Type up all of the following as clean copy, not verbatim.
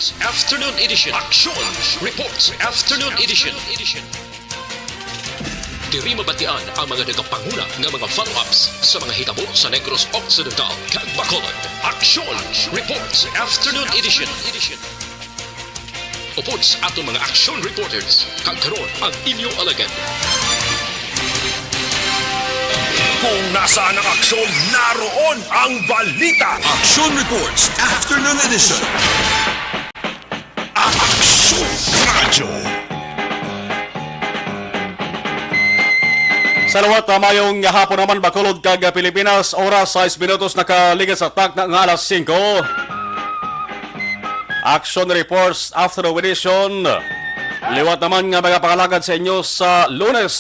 Reports Afternoon Edition. Action Reports Afternoon Edition. Diri mabatian ang mga nagapanguna ng mga follow-ups sa mga hitabo sa Negros Occidental, kag Bacolod. Action Reports Afternoon Edition. Upod sa atong mga action reporters, kag karon ang inyong alagad. Kung nasaan ang aksyon, naroon ang balita. Action Reports Afternoon Edition. Aksyon Radyo. Salawat mayong hapon naman Bacolod kag Pilipinas, oras 6 minutos nakaligid sa tak ng alas 5. Action Reports Afternoon Edition. Liwat naman nga mga pangalagad sa inyo sa Lunes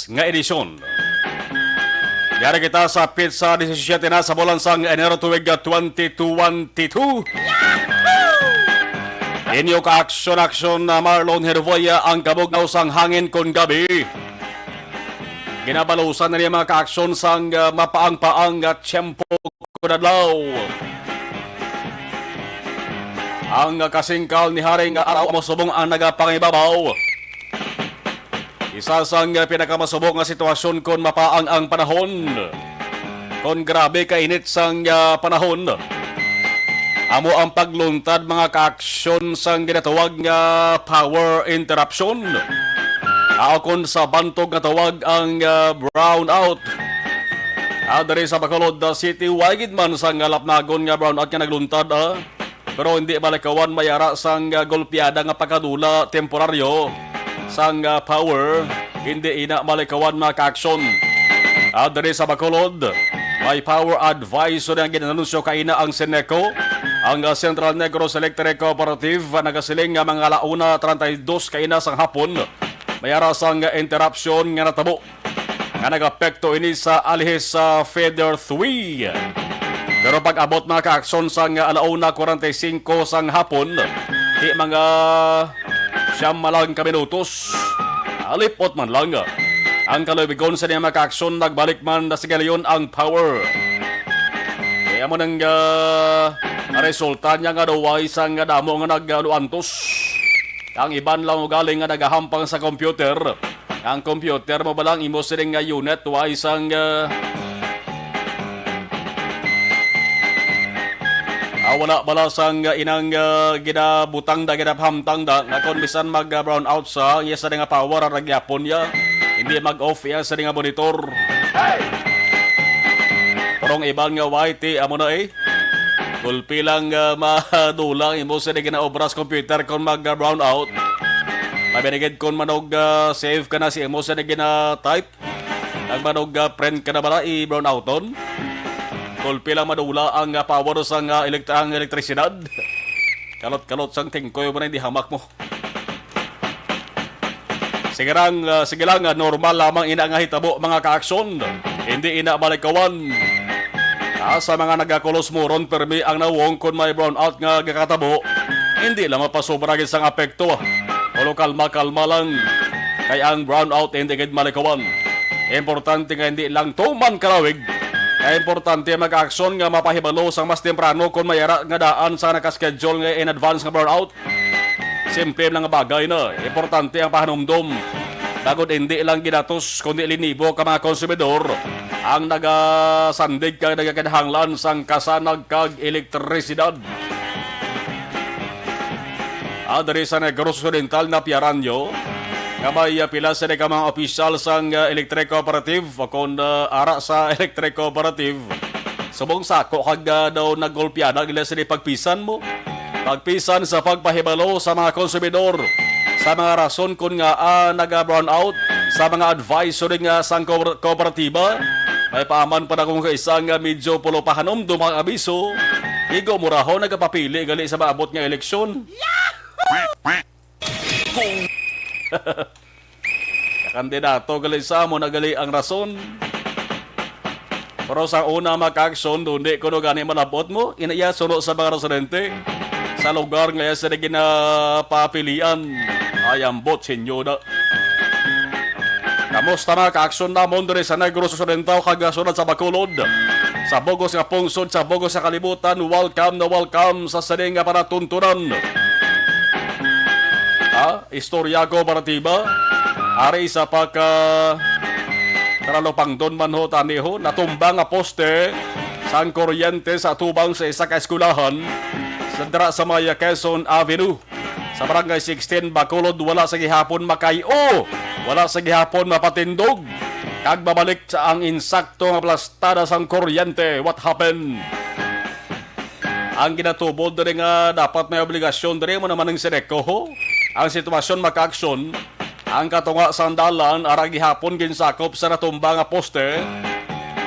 nga edisyon. Yari kita sa pizza 17 na sa bulan sang Enero tuwig 2022. Inyo ka action na Marlon Hervoya ang kabugnaw sang hangin kon gabi. Ginabalusan na niya mga ka-aksyon sang mapaang-paang at tiyempo kunadlaw. Ang kasingkal ni Haring araw masubong ang nagapangibabaw. Isa sang pinakamasubok nga sitwasyon kon mapaang ang panahon. Kon grabe kainit sang panahon. Amo ang pagluntad mga ka-aksyon sang ginatawag nga power interruption. Aakon sa bantog nga tawag ang brownout. Adari sa Bacolod City, wagid man sang lapnagon nga brownout nga nagluntad. Pero hindi balikawan mayara sang golpeada nga pagkadula temporaryo sang power. Hindi ina malikawan mga ka-aksyon. Adari sa Bacolod, may power advisory ang ginanunsyo kaina ang Seneco. Ang Central Negros Electric Cooperative nagasiling nga mga alauna 32 kaina sang hapon. Mayara sang interruption nga natabo nga nag-apekto ini sa alihis sa Feather 3. Pero pag-abot mga ka-aksyon sang alauna 45 sang hapon, di mga siyam malang kaminutos, alipot man lang. Ang kalubigon sa niya mga ka-aksyon, nagbalik man na sigalayon ang power. Kaya mo nang resulta niya nga daw ay sang damo nga nag-antos. Ang iban lang galing nga nagahampang sa computer. Ang computer mo balang imo siring nga unit wa isang wala bala sang inang ginabutang da ginaphamtang da nga kon bisan mag brown out sa iya sa nga power ra gyapon ya. Hindi mag-off ya sa nga monitor. Parang iban nga white amo na Gulpi lang madulang imo sa ginaobras computer kon mag-brown out. Mabinigid kon manog save ka na si imo sa gina-type. Ang manog print ka na bala i-brown outon. Gulpi lang madula ang power sa ang elektrisidad. Kalot-kalot sang tingkoy mo na hindi hamak mo. Sige lang, normal lamang ina nga hitabo mga ka-aksyon. Hindi ina balikawan. Sa mga nagakulos mo ron permi ang nawong kon may brownout nga gakatabo, hindi lang mapasobragin sang apekto. Pero kalma-kalma lang. Kaya ang brownout hindi gid malikawan. Importante nga hindi lang tuman karawig. Kaya importante mag-aksyon nga mapahibalo sang mas temprano kon mayara nga daan sa nakaschedule nga in advance nga brownout. Simple lang nga bagay na. Importante ang pahanumdom. Bagod hindi lang ginatos kundi linibo ka mga konsumidor ang nagasandig kag nagakadhanglan sang kasanag kag elektrisidad. Adri sa Negros Occidental na piaranyo, nga may pila sa mga opisyal sang Electric Cooperative kon ara sa Electric Cooperative. Subong sako kag daw nagolpiada gila sa pagpisan mo. Pagpisan sa pagpahibalo sa mga konsumidor sa mga rason kun nga naga-brown out sa mga advisory nga sang kooperatiba. May paaman pa na kung kaisang medyo pulo pahanom do mga abiso. Igo muraho nagapapili gali sa maabot nga eleksyon. Kandidato gali sa mo nagali ang rason. Pero sa una maka-aksyon dundi kuno gani malabot mo inaya suno sa mga residente sa lugar nga sa ginapapilian. Ayambot sinyo na. Kamusta mga ka-aksyon namon diri sa Negros Occidental kag sunod sa Bacolod. Sa Bogos nga pungsod, sa Bogos sa kalibutan, welcome na welcome sa saning nga panatuntunan. Istorya ko Baratiba. Ari isa pa ka karalopang don man ho taniho. Natumba nga poste sang kuryente sa tubang sa isa ka eskulahan sa dra sa Maya Quezon Avenue. Sa barangay 16 Bacolod wala sa gihapon makayo. Wala sa gihapon mapatindog. Kag babalik sa ang insakto nga plastada sang kuryente. What happened? Ang ginatubod diri nga dapat may obligasyon diri mo naman ng Seneco ho. Ang sitwasyon maka-aksyon. Ang katunga sa andalan ara gihapon ginsakop sa natumba nga poste.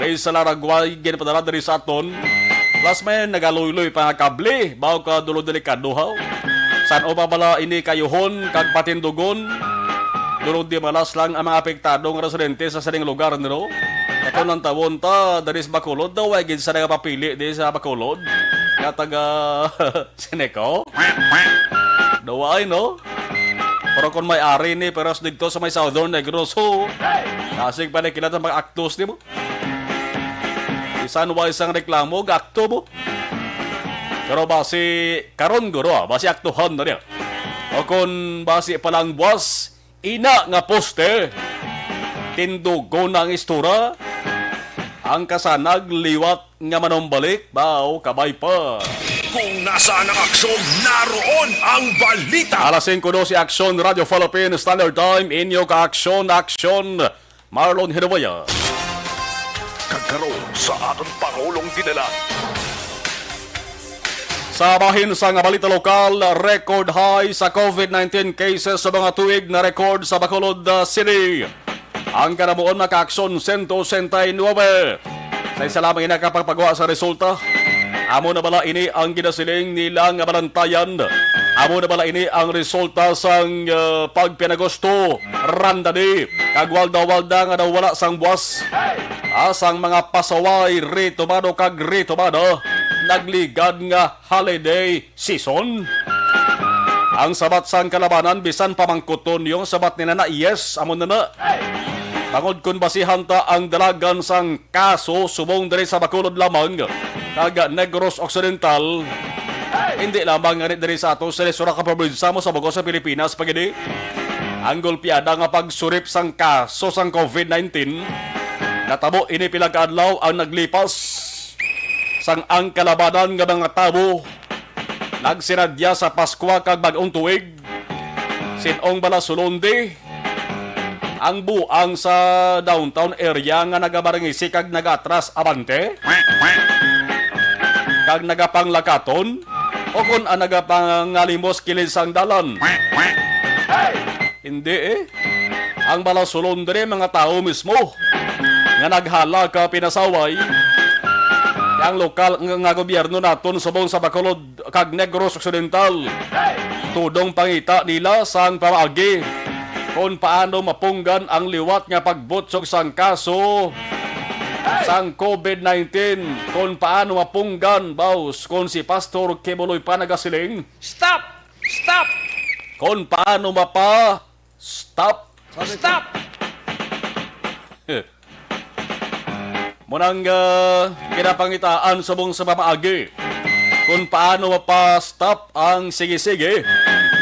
Dahil sa Laragway ginpadala diri sa aton. Plus may nagaluy-luy pa nga kable. Bago ka dulo delikado ha. San o pa bala ini kayuhon kag patindugon. Durod di malas lang ang mga apektadong residente sa saling lugar nilo. Ito ng tawon ta, daris Bacolod daw ay ginsa na papili di sa Bacolod. Nga taga Seneco. Daway no? Pero kung may ari ni, pero dito sa may Southern Negros ho. Kasig pa na kilata mga actos di mo. Isan wa isang reklamo, akto mo. Pero basi, karon guro basi aktuhan na niya. O kung basi palang buwas, ina nga poste, tindugo ng istura, ang kasanag liwat nga manombalik, bao kabay pa. Kung nasaan ang aksyon, naroon ang balita. Alas 5 si Aksyon Radio Philippines Standard Time, inyo ka Aksyon, Marlon Hinawaya. Kagkaroon sa ating Pangulong dinala. Sa bahin sa nga balita lokal, record high sa COVID-19 cases sa mga tuig na record sa Bacolod City. Ang kanabuon na ka-aksyon 169. Sa isa lamang inakapagpagawa sa resulta, amo na bala ini ang ginasiling nila nga balantayan. Amo na bala ini ang resulta sang pagpinagosto, randani, kagwalda-walda nga daw wala sang buwas. Asang mga pasaway, retomado kag retomada, nagligad nga holiday season. Ang sabat sang kalabanan bisan pamangkuton yung sabat ni Nana yes amon na. Bangod kun basihan ta ang dalagan sang kaso subong diri sa Bacolod lamang kag Negros Occidental. Hindi lamang nga diri sa ato sa Lisura ka probinsya mo sa Bugos sa Pilipinas pagidi. Ang golpiada nga pagsurip sang kaso sang COVID-19 natabo ini pila ka adlaw ang naglipas. Sang ang kalabanan nga mga tabo nagsinadya sa Pasko kag bag-ong tuig. Sinong bala sulonde ang buang sa downtown area nga nagabarangisi kag nagatras abante kag nagapanglakaton o kun ang nagapangalimos kilid sang dalan. Hindi ang bala sulonde mga tao mismo nga naghala ka pinasaway. Ang lokal nga gobyerno naton subong sa Bacolod kag Negros Occidental tudong pangita nila sang pamaagi kung paano mapunggan ang liwat nga pagbutsog sang kaso sang COVID-19, kung paano mapunggan baus kung si Pastor Kibuloy pa nagasiling Stop! Stop! kung paano mapa stop munang kinapangitaan subong sa pamaagi kung paano mapa-stop ang sige-sige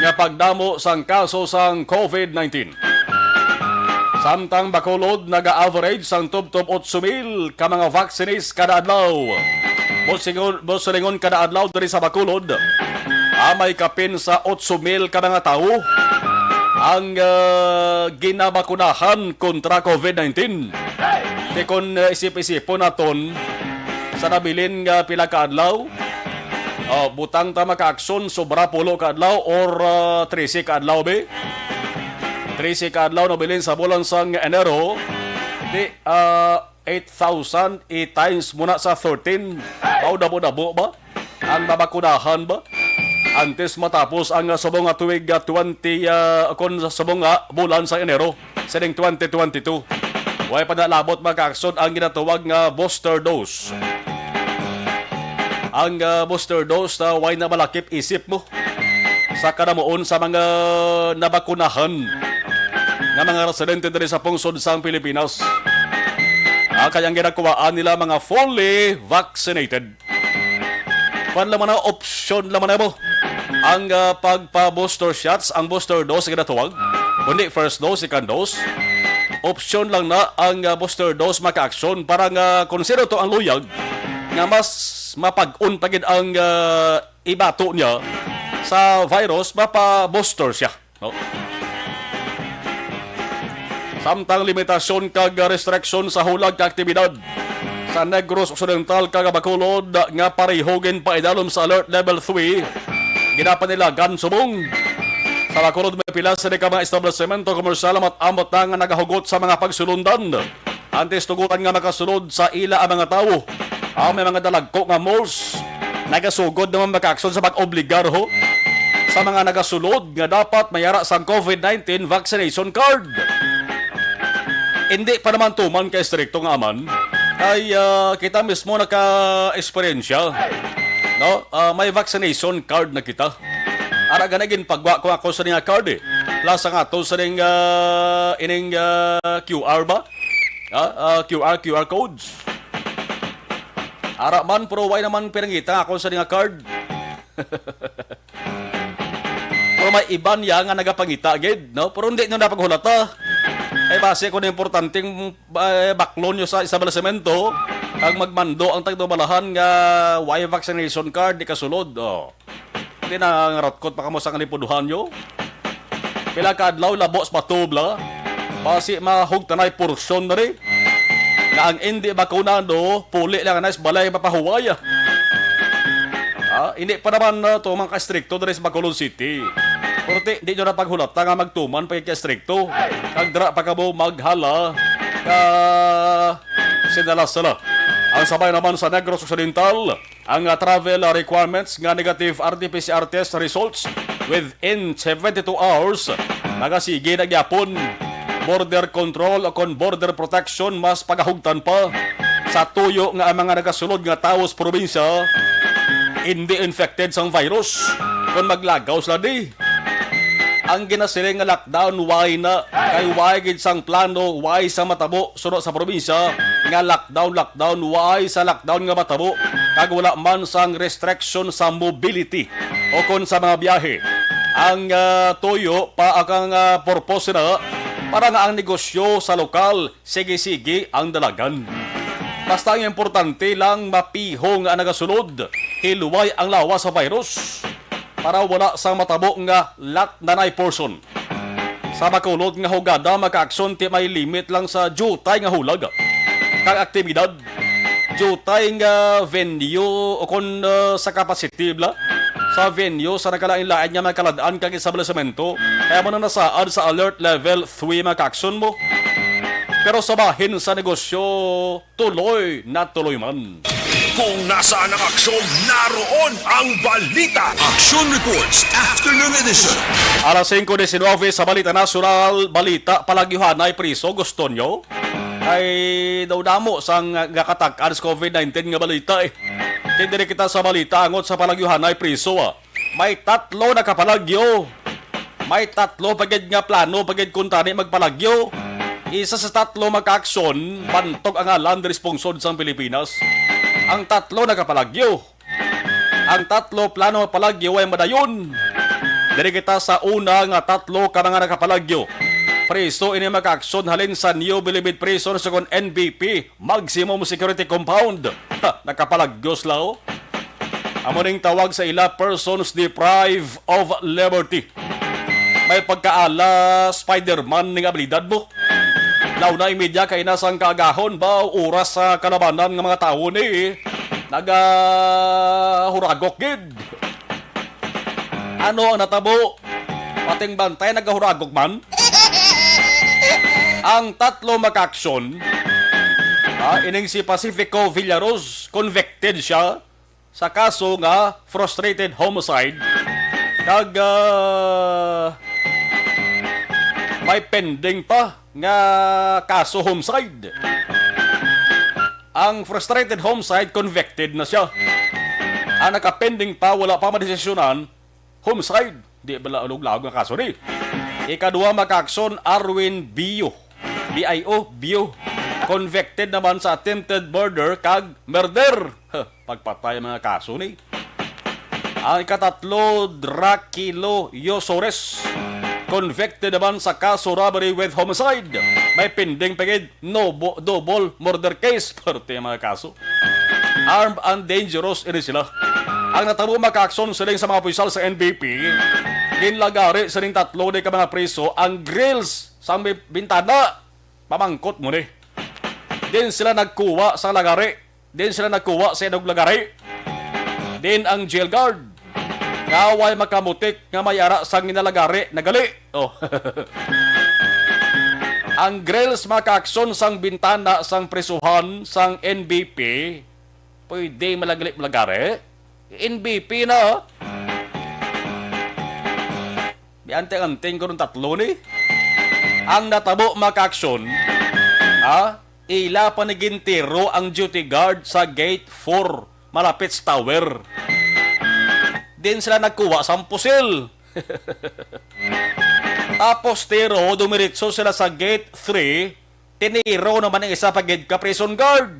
nga pagdamo sang kaso sang COVID-19. Samtang Bacolod naga-average sang tub-tub 8,000 ka mga vaccines kada adlaw. Bosingon kada adlaw diri sa Bacolod. Amay kapin sa 8,000 ka mga tao ang ginabakunahan kontra COVID-19. Di kung isip-isipon naton sa nabilin nga pila ka adlaw, butang ta maka-aksyon sobra pulo ka adlaw or 13 ka adlaw be. 13 ka adlaw nabilin sa bulan sang Enero, di 8,000 i-times muna sa 13. Dabo-dabo ba? Ang mabakunahan ba? Antes matapos ang subong nga tuig 20 kon subong nga bulan sa Enero sa 2022. Way padalabot maka-aksyon ang ginatawag nga booster dose. Ang booster dose na way na malakip isip mo sa kanamuon sa mga nabakunahan nga mga residente diri sa pungsod sang Pilipinas. Kayang ginakuwaan nila mga fully vaccinated. Kwan laman na option laman na mo. ang pagpa-booster shots, ang booster dose ginatawag, kundi first dose, second dose. Option lang na ang booster dose maka-aksyon para nga konsero to ang luyag nga mas mapag-un pagid ang ibato niya sa virus, mapa-booster siya. No? Samtang limitasyon kag restriction sa hulag ka aktibidad sa Negros Occidental kag Bacolod nga parehogin pa idalom sa Alert Level 3, ginapan nila subong. Sa Bacolod may pila sa mga establishmento komersyal at amot na nga nagahugot sa mga pagsulundan. Antes tugutan nga makasunod sa ila ang mga tao. May mga dalagko nga malls nagasugod naman maka-aksyon sa pag-obligar sa mga nagasulod nga dapat mayara sa COVID-19 vaccination card. Hindi pa naman tuman kay strikto nga aman. Kay kita mismo naka-esperensya. No? May vaccination card na kita. Ara ganagin pagwa ko ako sa nga card eh. Plus nga to sa ining QR ba? QR codes. Ara man pero why naman pinangita ako sa nga card. Pero may iban ya nga nagapangita gid, no? Pero hindi nyo napaghulata. Ay base ko na importanteng baklon nyo sa establishmento kag magmando ang tagdobalahan nga why vaccination card di kasulod. Hindi na ngaratkot pa kamo sa kalipuduhan nyo. Pila ka adlaw labos patubla. Basi mahugtanay porsyon na rin. Na ang hindi bakunado, puli lang na balay mapahuwaya. Hindi pa naman tumang ka-stricto na rin sa Bacolod City. Pero di nyo na paghulata nga magtuman pa ka-stricto. Kagdra pa ka mo maghala ka sinalas-sala. Ang sabay naman sa Negros Occidental, ang travel requirements nga negative RT-PCR test results within 72 hours nagasige na gyapon. Border control o kon border protection mas pagahugtan pa sa tuyo nga ang mga nagasulod nga tawo sa probinsya hindi infected sang virus kon maglagaw sila di. Ang ginasiling nga lockdown why na kay why gid sang plano why sa matabo suno sa probinsya nga lockdown why sa lockdown nga matabo kag wala man sang restriction sa mobility o kon sa mga biyahe. Ang tuyo pa akang purpose na para nga ang negosyo sa lokal sige-sige ang dalagan. Basta ang importante lang mapiho nga nagasunod hiluway ang lawas sa virus para wala sa matabo nga lat nanay person. Sa Bacolod nga hugada maka-aksyon ti may limit lang sa jutay nga hulag kag aktibidad. Jutay nga venue o kon sa capacity bla sa venue sa nakalain-lain nga makaladaan kag establishmento kaya mo na nasaan sa alert level 3 maka-aksyon mo. Pero sa bahin sa negosyo tuloy na tuloy man. Kung nasaan ang aksyon, naroon ang balita. Action Reports Afternoon Edition. Alas 5:19 sa Balita Nasional, balita palagyuhanay priso gusto nyo? Ay daw damo sang gakatakan sa COVID-19 nga balita eh. Tindiri kita sa balita angot sa palagyuhanay priso May 3 na kapalagyo. May 3 pagid nga plano pagid kuntani magpalagyo. Isa sa 3 magka-aksyon, bantog ang land responsod sa Pilipinas. Ang 3 na kapalagyo. Ang 3 plano palagyo ay madayon. Diri kita sa una nga 3 ka nga nakapalagyo. Preso ini mag-aksyon halin sa New Bilibid Prison sa kon NBP Maximum Security Compound. Nakapalagyos lao. Amuning tawag sa ila persons deprived of liberty. May pagkaala Spider-Man ning abilidad mo. Launa media kay nasang kaagahon ba oras sa kalabanan ng mga tao ni nagahuragok gid. Ano ang natabo? Pating bantay nagahuragok man. Ang 3 maka-aksyon, ining si Pacifico Villaros, convicted siya sa kaso nga frustrated homicide. Kag may pending pa nga kaso homicide. Ang frustrated homicide, convicted na siya. Ang nakapending pa, wala pa madesisyonan, homicide. Di bala ulog-laog nga kaso ni. Ikadua maka-aksyon, Arwin Bio. Bio. Convicted naman sa attempted murder kag murder. Pagpatay ang mga kaso ni. Ang ikatatlo, Dracilo Yosores. Convicted naman sa kaso robbery with homicide. May pending pagid double murder case. Parte mga kaso. Armed and dangerous ini sila. Ang natabo maka-aksyon siling sa mga puisal sa NBP. Ginlagari sa ning tatlo ni ka mga preso ang grills sa bintana. Pamangkot mo ni. Din sila nagkuha sa lagari. Din sila nagkuha sa inog lagari. Din ang jail guard. Ngaway makamutik nga may ara sang ginalagari nagali. Oh. Ang grills maka-aksyon sang bintana sang presuhan sang NBP. Pwede malagali-lagari. NBP na, oh. Biante-anting ko ng tatlo ni. Ang natabo maka-aksyon, ila panigintiro ang duty guard sa gate 4, malapit sa tower. Din sila nagkuha sa pusil. Tapos tiro, dumiritso sila sa gate 3, tiniro naman ang isa pagid ka prison guard.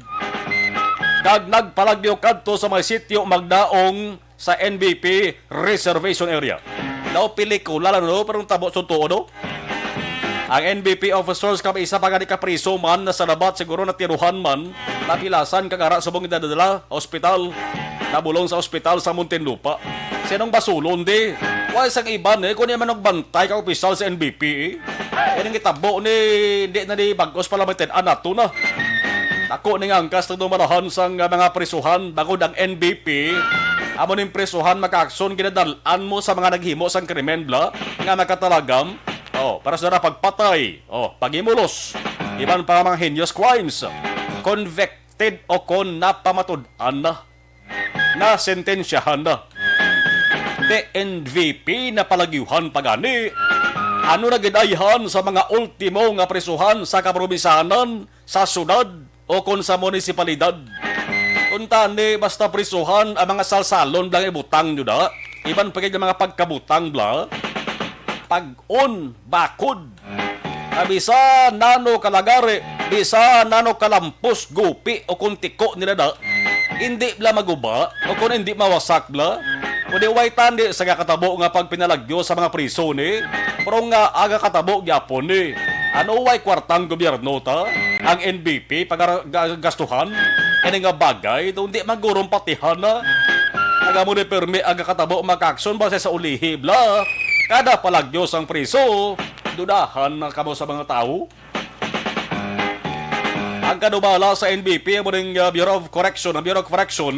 Kag nagpalagyo kadto sa mga sityo magdaong sa NBP reservation area. Daw pelikula lang no, pero tabo sa tuo no. Ang NBP officers kami isa pa gani ka priso man na sa labat siguro na tiruhan man, napilasan kagara sa bong idadala ospital, nabulong sa ospital sa Muntinlupa. Sinong basulon di? Why sang iban kung niya man nagbantay ka opisyal sa NBP Yan ang itabo ni hindi na di bagos pala may anato na. Ako ning angkas na dumarahan sang mga presuhan bagod ang NBP. Amo ning presuhan maka-aksyon ginadalan mo sa mga naghimo sang krimen bla nga makatalagam. Para sa pagpatay, pagimulos, iban pa mga heinous crimes, convicted o kon napamatud-an na sentensyahan na. The NVP na palagyuhan pagani, ano na gidayhan sa mga ultimo nga presuhan sa kaprobisahanan, sa syudad o kon sa munisipalidad. Kunta ni basta presuhan ang mga salsalon blang ibutang nyo na, iban pa mga pagkabutang bla, pag-on, bakod. Bisa nano kalagari, bisa nano kalampos, gupi o kuntiko nila na, hindi bla maguba o kung hindi mawasak bla. O di way tandi sa katabo nga pag pinalagyo sa mga priso ni, pero nga aga katabo gyapon ni. Ano way kwartang gobyerno ta? Ang NBP pag gastuhan, ini nga bagay, do hindi magurong patihan na. Aga mo ni permi aga katabo makaksyon ba sa ulihi bla. Kada palagyos ang priso, dudahan na kamo sa mga tao. Ang kanubala sa NBP, mo ring Bureau of Correction, ang Bureau of Correction,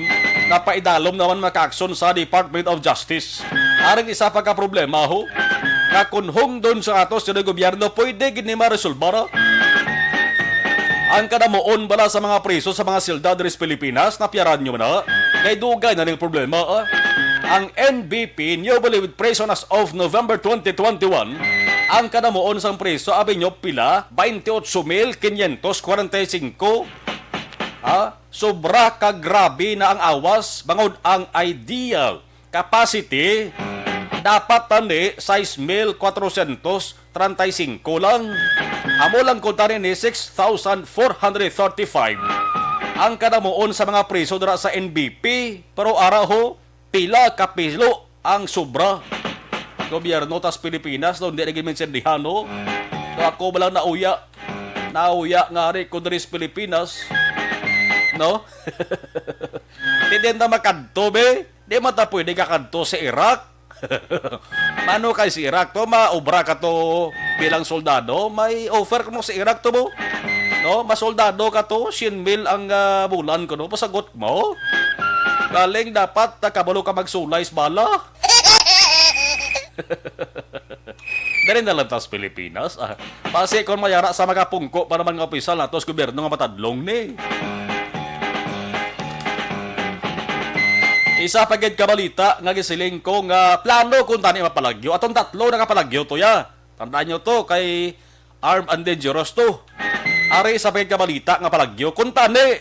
napaidalom naman maka-aksyon sa Department of Justice. Aring isa pa ka problema ho, na kunhong doon sa atos sa gobyerno, pwede gini ma-resolve. Ang kanamuon bala sa mga priso sa mga sildad res Pilipinas, napiyaran nyo na, kay dugay na ning problema. Ang NBP, newly with prison as of November 2021, ang kanamuon sang preso, abi nyo pila, 28,545. Sobra kagrabe na ang awas, bangod ang ideal capacity, dapat tani 6,435 lang. Amo lang kuntarin ni 6,435. Ang kanamuon sa mga preso dara sa NBP, pero araho, pila kapilo ang sobra. Gobyerno tas Pilipinas doon di naging mensendihan no. Ako ba lang nauya nga rin kung rin Pilipinas no. Di na makadto be, di mata pwede kakadto sa Iraq. Mano kay si Iraq to, maobra ka to bilang soldado, may offer ko mo sa Iraq to mo no, masoldado ka to 100,000 ang bulan ko no, pasagot mo. Galing dapat nakabalo ka magsulay sa bala. Dari na lang tas Pilipinas. Pasi kung mayara sa mga pungko para man nga opisyal na tos gobyerno nga matadlong ni. Isa pagid kabalita nga gisiling ko nga plano kung tani mapalagyo. Atong tatlo nakapalagyo to ya. Tandaan nyo to kay armed and dangerous to. Ari sa pagid kabalita nga palagyo kung tani.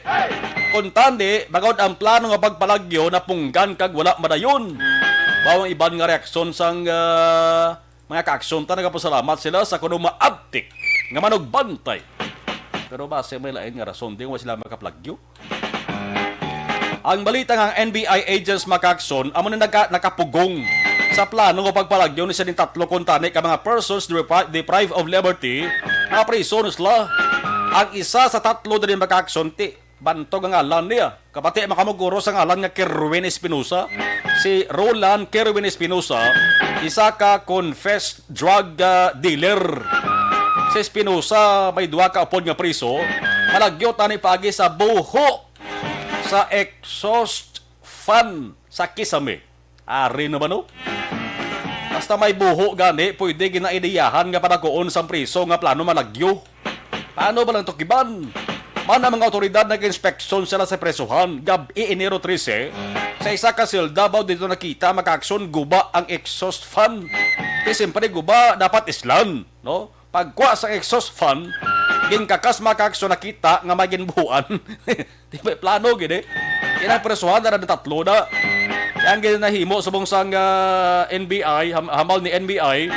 Kuntandi, bagod ang plano nga pagpalagyo na punggan kag wala madayon. Bawang iban nga reaksyon sang mga kaaksyon ta nagapasalamat sila sa kuno maabtik nga manugbantay. Pero base may lain nga rason di nga sila makapalagyo. Ang balita ng NBI agents makakson amo na nakapugong sa plano ng pagpalagyo ni sa tatlo kuntani ka mga persons deprived of liberty nga prisoners la. Ang isa sa tatlo din makakson ti bantog ang alan niya. Kapati makamuguro sa ngalan nga Kerwin Espinosa. Si Roland Kerwin Espinosa, isa ka confessed drug dealer. Si Espinosa may duwa ka upod nga priso, malagyo tani paagi sa buho sa exhaust fan sa Kisame. Ari naman no? Basta may buho gani, pwede ginaidiyahan nga panagoon sa priso nga plano malagyo. Paano ba lang to kiban? Mana mga otoridad nag-inspeksyon sila sa presuhan gabi Enero 13 sa isa ka Davao dito nakita makaaksyon guba ang exhaust fan. Kasi siyempre guba dapat islan, no? Pagkuha sa exhaust fan, ginkakas makaaksyon nakita nga maginbuhuan. Di ba plano gini? Yan ang presuhan na tatlo na. Yan ginahimo sa bungsang NBI, hamal ni NBI,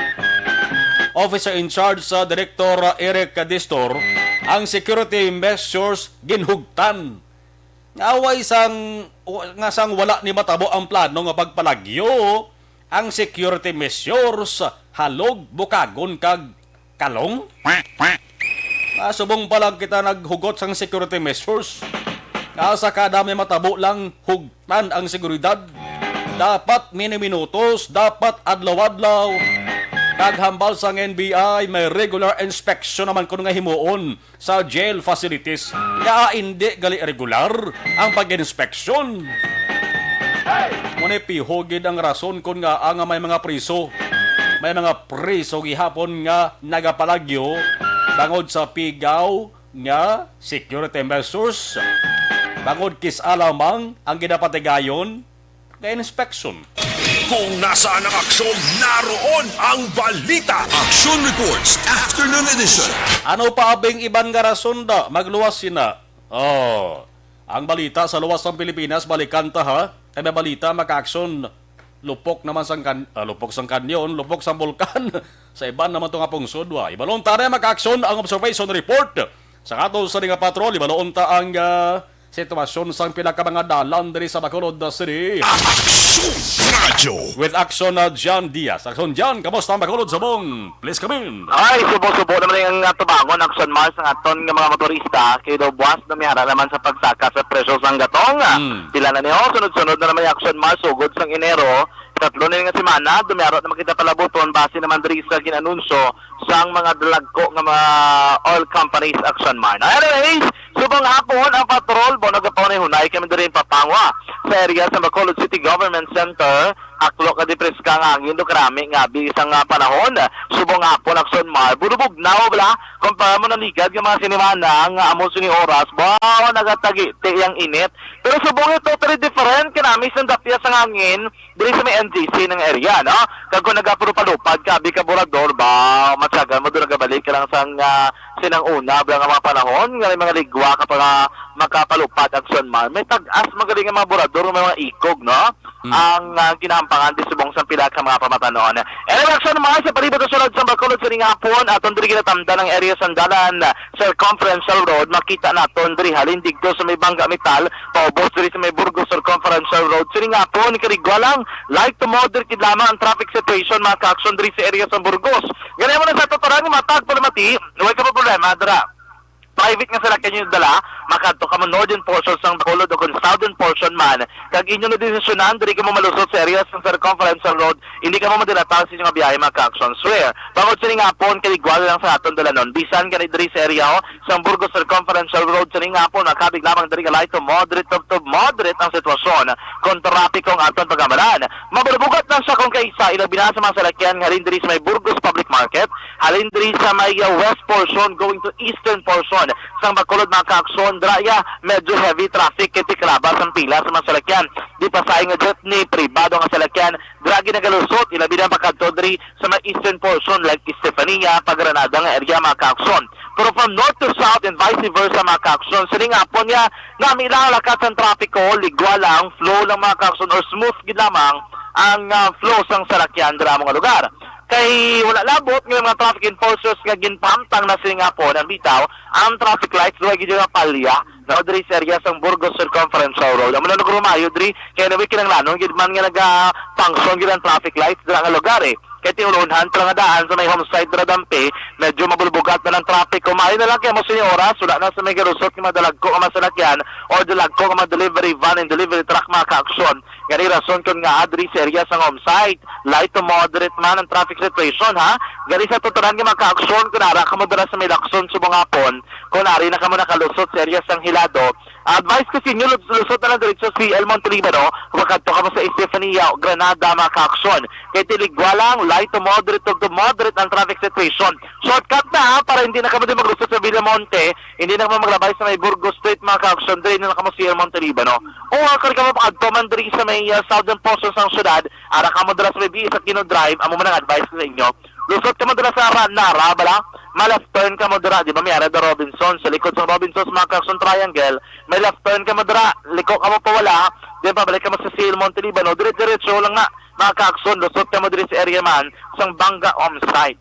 Officer in charge sa Director Eric Cadistor, ang security measures ginhugtan. Away sang wala ni matabo ang plano nga pagpalagyo, ang security measures halog bukagon kag kalong. Subong pa lang kita naghugot sang security measures. Sa kadami matabo lang hugtan ang seguridad. Dapat minutos, dapat adlaw-adlaw. Kaghambal sang NBI, may regular inspection naman kung nga himuon sa jail facilities. Kaya hindi gali regular ang pag-inspeksyon. Ngunit pihogid ang rason kung nga ang may mga priso. May mga priso gihapon nga nagapalagyo bangod sa pigaw nga security measures. Bangod kis-alamang ang ginapatigayon nga inspection. Kung nasaan ang aksyon, naroon ang balita. Action Reports Afternoon Edition. Ano pa abing ibang garasunda? Magluwas sina. Ang balita sa luwas ng Pilipinas, balikan ta ha. Ay may balita, maka-aksyon. Lupok naman sang lupok sang kanyon, lupok sang bulkan. Sa iban naman ito nga pungsod. Ibalon ta rin maka-aksyon ang observation report. Sa ato sa nga patrol, ibalon ta ang sitwasyon sang pinakamanga dalan diri sa Bacolod City. Action Radio. With Action John Diaz. Action John, kamusta ang Bacolod Sabong? Please come in. Ay, subo-subo naman yung tubangon Action Mars ng aton ng mga motorista kay daw buwas na miyara naman sa pagsaka sa presyo sang gatong. Pila na niyo, sunod-sunod na naman yung Action Mars sugod sang Enero. Tatlo na nga semana, dumiyarot na makita palabuton base naman diri sa ginanunsyo sang mga dalagko nga mga oil companies Action Man. Anyways, subang hapon ang patrol bo nagapaw na hunay kami diri papangwa sa area sa Bacolod City Government Center. Aklo ka di preska nga angin do karami nga bisang panahon. Subong hapon Action Man. Budubog na wala kung para mo naligad yung mga sinimana nga amo sini oras bawa nagatagi ti yang init. Pero subong ito totally different kanami sa dapya sa angin diri sa may NGC ng area, no? Kag kung nagapuro-palupad ka, bikaburador ba, matyagan mo doon nagabalik ka lang sang sinang una, bilang mga panahon, nga mga ligwa kapag magkapalupad Action Man. May tag-as magaling ang mga burador, may mga ikog, no? Ang kinampangan di subong sa pila ka mga pamatanon. Anyway, Action Man, sa palibot na sunod sa Bacolod sa hapon, aton diri ginatamda ng area sandalan Circumferential Road, makita naton diri halindigdo sa may Bangga Metal, paubos diri sa may Burgos Circumferential Road. Sa hapon, karigwa lang, like to moderate lamang ang traffic situation mga ka-action diri sa area sa Burgos. Ganyan mo na sa tuturan, matag palamati, huwag ka pa problema, dara. Private nga sila kanyo dala, makadto ka mo northern portion sang Bacolod o kung southern portion man. Kag inyo na desisyonan, diri ka mo malusot sa areas ng Circumferential Road, hindi ka mo madirataw sa inyong biyahe mga ka-action. Swear, bangod sa hapon, kaligwal lang sa aton dala nun. Bisan ka diri sa area sang Burgos Circumferential Road sa hapon, nakabig lamang diri ka light to moderate ang sitwasyon kung trapiko ang aton pagamaran. Mabalubugat lang siya kung kaisa, ilang binasa mga salakyan, halin diri sa may Burgos Public Market, halin diri sa may west portion going to eastern portion sang Bacolod mga ka-aksyon. Draya, medyo heavy traffic kiti kalabas ang pila sa mga salakyan. Di pasay nga jeepney, pribado nga salakyan, dragi na galusot, ilabi na makadtodri sa mga eastern portion like Estefania, Pagranada nga area mga ka-aksyon. Pero from north to south and vice versa mga ka-aksyon, siling hapon niya, nami lang lakas ang traffic ko, ligwa lang, flow ng mga ka-aksyon or smooth gid lamang ang flow sang salakyan dira mga lugar. Kay wala labot ng mga traffic enforcers nga ginpamtang na sila nga po ng bitaw ang traffic lights duwa gid nga palya na diri sa area sang Burgos Circumferential Road. Amo na nagrumayo diri kay nabi kinanglanon gid man nga naga-function gid ang traffic lights dira nga lugar eh. Kaya tinulunhan nga daan sa may homesite dira dampi, medyo mabulbugat na ng traffic. Kumain na lang kaya mo sa oras, wala na sa may garusot nga madalag ko nga masalakyan o dalag ko nga delivery van and delivery truck mga ka-aksyon. Gani rason kun nga adri sa area sang homesite, light to moderate man ang traffic situation ha. Gani sa tuturan nga mga ka-aksyon kun ara ka mo dira sa may lakson subong hapon, kun ari na ka mo nakalusot sa area sang Hilado. Advice ko sa inyo, lusot na lang diretso si El Montelibano, wakadto ka mo sa Estefania, Granada, mga ka-aksyon. Kaya tiligwa lang, light to moderate ang traffic situation. Shortcut na ha, para hindi na kamo din maglusot sa Villamonte, hindi na kamo maglabay sa may Burgos Street, mga ka-aksyon, diri na kamo si El Montelibano. O kari kamo pakadto man diri sa may southern portion ng syudad, ara kamo dira sa may BS at Kino Drive, amo man ang advice ko sa inyo. Lusot ka mo dira sa Nara, bala? Left turn ka mo dira, di ba may ara da Robinson, sa likod sa Robinson's mga ka-aksyon triangle, may left turn ka mo dira, liko ka mo pa wala, di ba balik ka mo sa CL Montelibano, dire-diretso lang nga, mga ka-aksyon, lusot ka mo diri sa area man, sang Banga Homesite.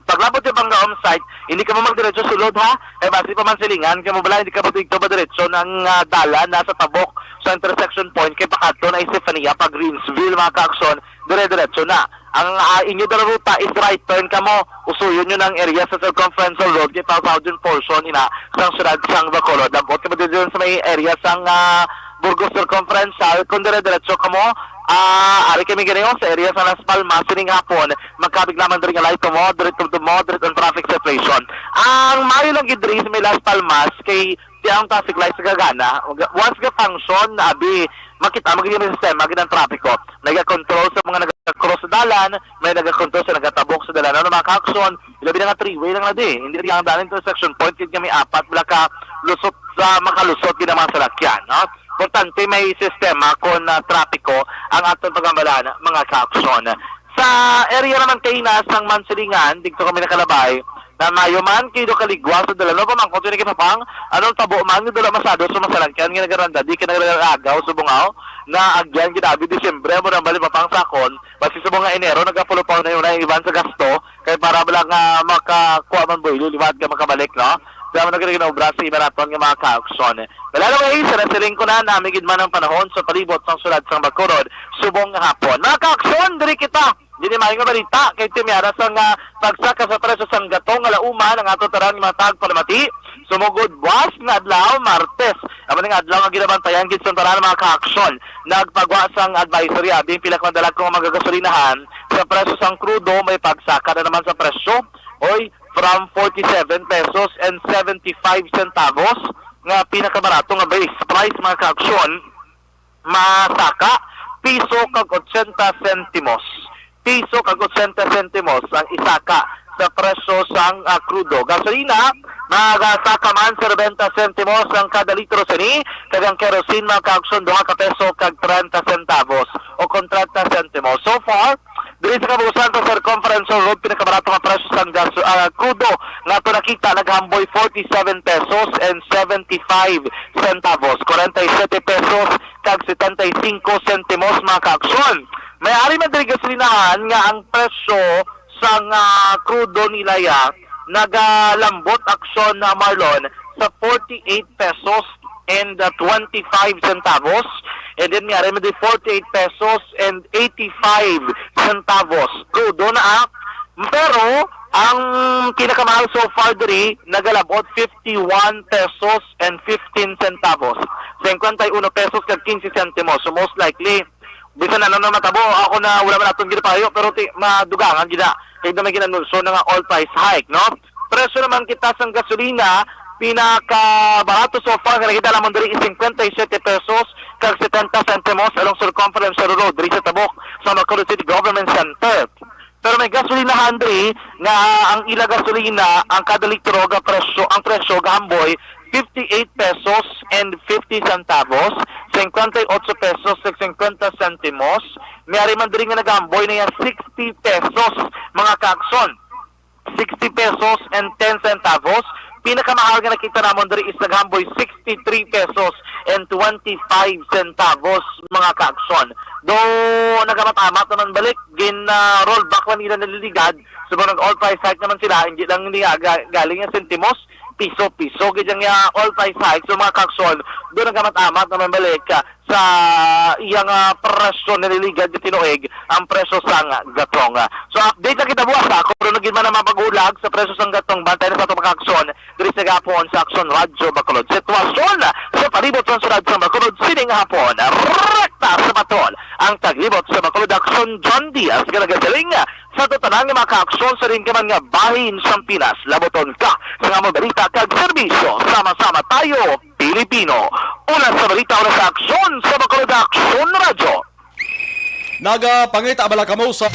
Paglabot yung Banga Homesite, hindi ka mo magdiretso sulod ha, eh basi pa man silingan, ka mo bala, hindi ka mo dito ba diretso ng dalan, nasa tabok, sa intersection point, kay Pakato na Estefania, pag Greensville, mga ka-aksyon, dire-diretso na. Ang inyo na ruta is right turn ka mo, usuyon nyo ng area sa circumferential road, kaya southern portion, ina, sang syudad, sang Bacolod. Dabot ka mo dito sa may area sang Burgos Circumferential, kung dire-diretso ka mo, ari kami ganyan sa area sa Las Palmas, sining hapon, magkabig naman rin nga light to moderate ang traffic situation. Ang mayo lang gidri sa may Las Palmas, kay ang traffic lights sa gagana, once ka function, abi, makita, magiging sistema, magiging traffic ko. Nag-control sa mga nag-cross sa dalan, may nag-control sa nag-tabok sa dalan. Ano mga ka-aksyon, ilabi na nga 3-way lang na di. Hindi rin ang dalan intersection point, kaya may apat, wala ka lusot sa makalusot din ang mga salakyan. No? Importante may sistema kung trapiko ang atong pagambalan, mga ka-aksyon. Sa area naman kay Inas ng Mansilingan, dito kami nakalabay, na mayo man kido kaligwa sa dalano pa man kung sino kipapang anong tabo man nga dala masado sa masalangkyan nga nagaranda di ka nagaragaw subungaw na agyan ginabi Disyembre mo nang bali papang sakon basi subong nga Enero nagapulo pa na yun na iban sa gasto kay para bala nga makakuha man boy liwat ka makabalik no kaya mo nagiginaubra sa Ibaraton nga mga ka-aksyon. Kalala mo sa nasiling ko na namigid man ang panahon sa palibot ng sulad sang Bacolod subong hapon. Mga ka-aksyon, diri kita hindi may nga balita kay Timiara sang pagsaka sa preso sang gatong alauma ng ato tarang mga tagpalamati sumugod buwas nga adlaw Martes. Amo nga adlaw nga ginabantayan gid sa tanan mga ka-aksyon. Nagpagwa sang advisory abing pila ka dalag ko magagasolinahan sa preso sang krudo may pagsaka na naman sa presyo. Oy, from 47 pesos and 75 centavos nga pinakabarato nga base price mga ka-aksyon masaka piso kag 80 sentimos. Piso kag 80 sentimos ang isaka sa presyo sang krudo. Gasolina, magasaka man sa 90 sentimos ang kada litro sini, kag ang kerosene mga ka-aksyon 2 ka peso kag 30 centavos o kung 30 sentimos. So far, diri sa kabuusan sa circumferential road pinakabarato nga presyo sang krudo nga ito nakita naghamboy 47 pesos and 75 centavos. 47 pesos kag 75 sentimos mga ka-aksyon. May-ari man diri gasolinahan nga ang presyo sang krudo nila ya nagalambot aksyon na Marlon sa 48 pesos and 25 centavos and then may-ari man diri 48 pesos and 85 centavos krudo na pero ang kinakamahal so far diri nagalabot 51 pesos and 15 centavos 51 pesos kag 15 centimos so most likely bisan na matabo ako na wala man atong ginapayo pero madugangan gina kay na may ginanunso na nga all price hike no presyo naman kita sang gasolina pinaka barato so far nga nakita lamang diri 57 pesos kag 70 centimos along circumferential road diri sa tabok sa Bacolod City Government Center. Pero may gasolina handri nga ang ila gasolina ang kada litro ga presyo ang presyo gamboy 58 pesos and 50 centavos, 58 pesos and 50 centimos. May man diri nga nagamboy na yan 60 pesos mga ka-aksyon. 60 pesos and 10 centavos, Pinakamahal nga nakita namon diri is naghamboy 63 pesos and 25 centavos mga kaaksyon. Do nagamamat naman balik, roll back lang nila naliligad. So nag all price hike naman sila, hindi lang nga galing yung sentimos, piso-piso gid yung all price hike. So mga kaaksyon, do nagamamat naman balik sa iyang presyo nililigad na tinuig ang presyo sang gatong. So update lang kita buwas kung ano gid man ang mapagulag sa presyo sang gatong, bantay na sa itong mga aksyon diri sa gapon sa Aksyon Radyo Bacolod. Sitwasyon sa palibot sa Radyo Bacolod sining hapon, rekta sa baton ang taglibot sa Bacolod Aksyon John Diaz galagaling sa totanang mga kaaksyon sa rin kaman nga bahin sa Pinas. Laboton ka sa nga mga balita kag serbisyo, sama-sama tayo Pilipino. Una sa balita, una sa aksyon sa Bacolod Aksyon Radyo. Nagapangita bala kamo sa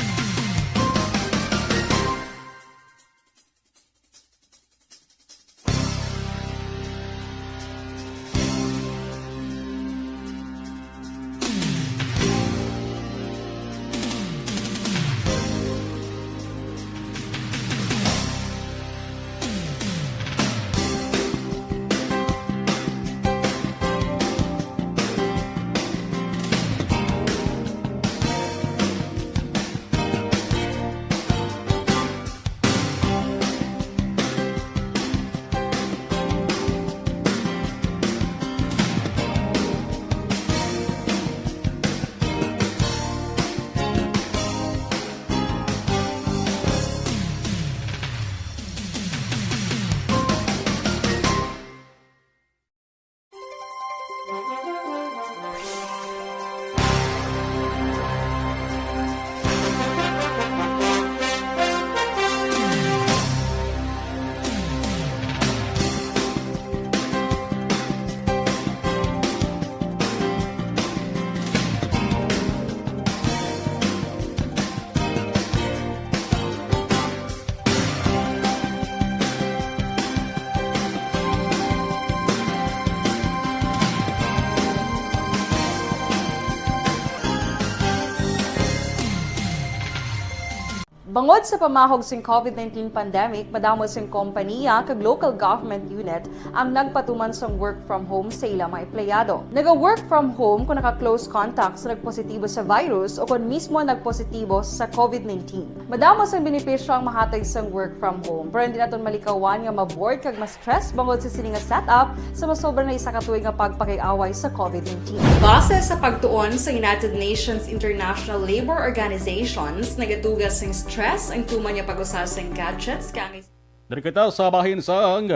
Bangod sa pamahog sing COVID-19 pandemic, madamo sing kompanya kag local government unit ang nagpatuman sang work from home sa ilang mga empleyado. Naga-work from home kung naka-close contact sa nagpositibo sa virus o kung mismo nagpositibo sa COVID-19. Madamo sang benepisyo ang mahatag sang work from home, pero hindi naton malikawan nga ma-bored kag ma-stress bangod sa sini nga setup sa masobra na isa ka tuig nga pagpakiaway sa COVID-19. Base sa pagtuon sa United Nations International Labor Organizations, nagatugas sing stress ang tuman niya pag-usas ng gadgets kangis. Dari kita sa bahin sang